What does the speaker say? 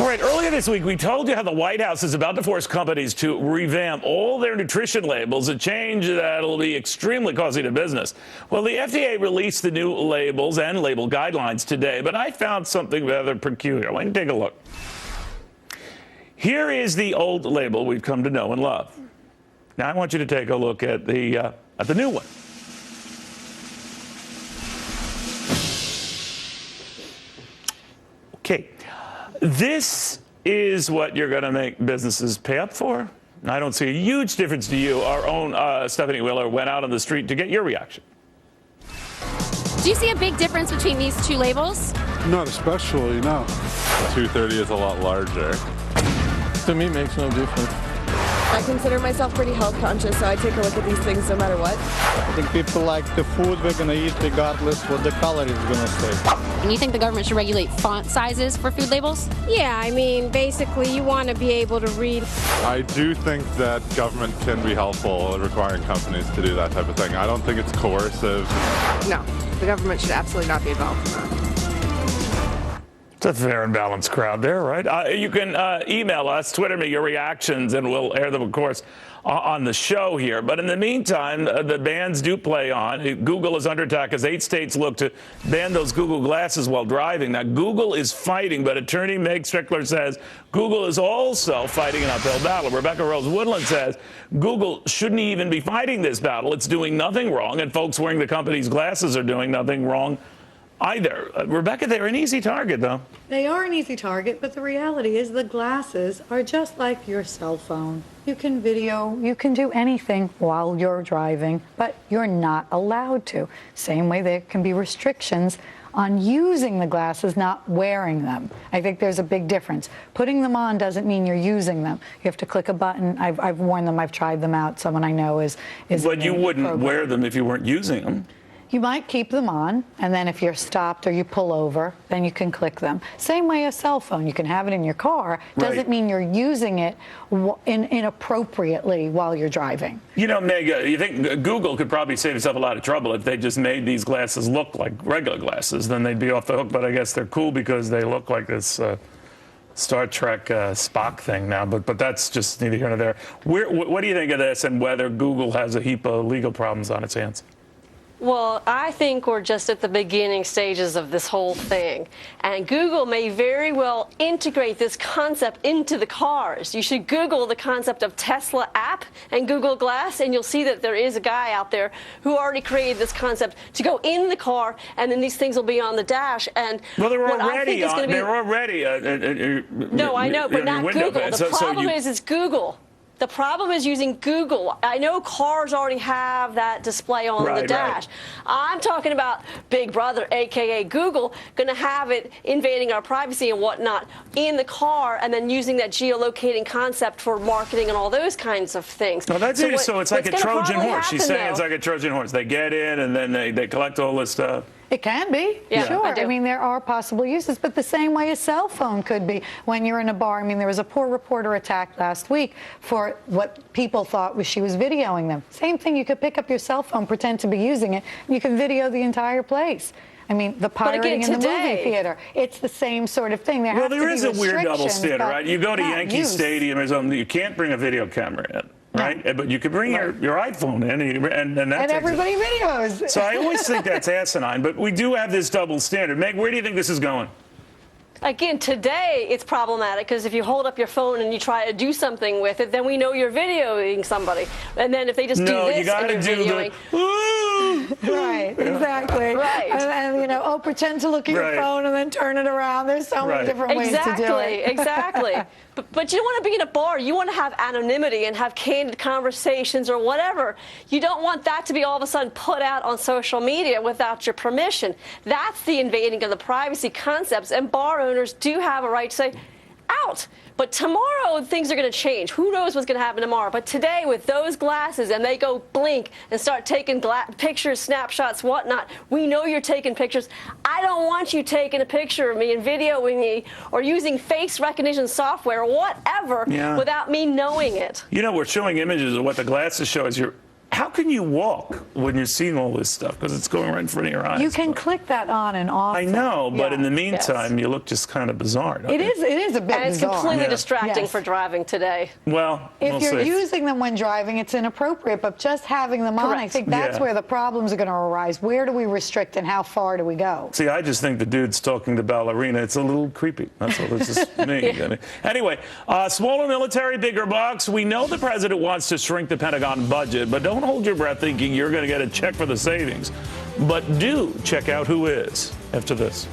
right, earlier this week, we told you how the White House is about to force companies to revamp all their nutrition labels, a change that'll be extremely costly to business. Well, the FDA released the new labels and label guidelines today, but I found something rather peculiar. Why don't you take a look? Here is the old label we've come to know and love. Now, I want you to take a look at the new one. Okay. This is what you're going to make businesses pay up for. I don't see a huge difference to you. Our own Stephanie Wheeler went out on the street to get your reaction. Do you see a big difference between these two labels? Not especially, no. 230 is a lot larger. To me, it makes no difference. I consider myself pretty health conscious, so I take a look at these things no matter what. I think people like the food we're going to eat regardless what the color is going to say. And you think the government should regulate font sizes for food labels? Yeah, I mean, basically you want to be able to read. I do think that government can be helpful in requiring companies to do that type of thing. I don't think it's coercive. No, the government should absolutely not be involved in that. It's a fair and balanced crowd there, right? You can email us, Twitter me your reactions, and we'll air them, of course, on the show here. But in the meantime, the bans do play on. Google is under attack as 8 states look to ban those Google glasses while driving. Now, Google is fighting, but attorney Meg Strickler says Google is also fighting an uphill battle. Rebecca Rose Woodland says Google shouldn't even be fighting this battle. It's doing nothing wrong, and folks wearing the company's glasses are doing nothing wrong either. Rebecca, they're an easy target, though. They are an easy target, but the reality is the glasses are just like your cell phone. You can video, you can do anything while you're driving, but you're not allowed to. Same way there can be restrictions on using the glasses, not wearing them. I think there's a big difference. Putting them on doesn't mean you're using them. You have to click a button. I've worn them. I've tried them out. Someone I know is But you wouldn't wear them if you weren't using them. You might keep them on, and then if you're stopped or you pull over, then you can click them. Same way a cell phone. You can have it in your car. Doesn't mean you're using it inappropriately while you're driving. You know, Meg, you think Google could probably save itself a lot of trouble if they just made these glasses look like regular glasses. Then they'd be off the hook, but I guess they're cool because they look like this Star Trek Spock thing now, but that's just neither here nor there. What do you think of this and whether Google has a heap of legal problems on its hands? Well, I think we're just at the beginning stages of this whole thing. And Google may very well integrate this concept into the cars. You should Google the concept of Tesla app and Google Glass, and you'll see that there is a guy out there who already created this concept to go in the car, and then these things will be on the dash. And well, they're already on. They're already. No, I know, but not Google. The problem is it's Google. The problem is using Google. I know cars already have that display on the dash. I'm talking about Big Brother, a.k.a. Google, going to have it invading our privacy and whatnot in the car and then using that geolocating concept for marketing and all those kinds of things. No, that's it. So it's like a Trojan horse. She's saying it's like a Trojan horse. They get in and then they collect all this stuff. It can be, yeah, sure. I mean, there are possible uses, but the same way a cell phone could be when you're in a bar. I mean, there was a poor reporter attacked last week for what people thought she was videoing them. Same thing, you could pick up your cell phone, pretend to be using it, and you can video the entire place. I mean, the pirating in the movie theater, it's the same sort of thing. There is a weird double standard, right? You go to Yankee Stadium or something, you can't bring a video camera in. Right, but you could bring your iPhone in, and everybody videos. So I always think that's asinine, but we do have this double standard. Meg, where do you think this is going? Again, today it's problematic because if you hold up your phone and you try to do something with it, then we know you're videoing somebody. And then if they just do this you gotta and you're videoing. Right, exactly. Right. And pretend to look at your phone and then turn it around. There's so many different ways to do it. Exactly. But you don't want to be in a bar. You want to have anonymity and have candid conversations or whatever. You don't want that to be all of a sudden put out on social media without your permission. That's the invading of the privacy concepts, and bar owners do have a right to say, out. But tomorrow, things are going to change. Who knows what's going to happen tomorrow? But today, with those glasses, and they go blink and start taking pictures, snapshots, whatnot, we know you're taking pictures. I don't want you taking a picture of me and videoing me or using face recognition software or whatever without me knowing it. You know, we're showing images of what the glasses show as you're How can you walk when you're seeing all this stuff? Because it's going right in front of your eyes. You can click that on and off. I know, but Yeah. in the meantime, you look just kind of bizarre. don't It you? is a bit And it's bizarre. completely Yeah. distracting Yes. for driving today. Well, If we'll you're see. using them when driving, it's inappropriate, but just having them on, I Correct. think that's Yeah. where the problems are going to arise. Where do we restrict and how far do we go? See, I just think the dude's talking to ballerina. It's a little creepy. That's all. This is me. Anyway, smaller military, bigger bucks. We know the president wants to shrink the Pentagon budget, but don't hold your breath thinking you're going to get a check for the savings. But do check out who is after this.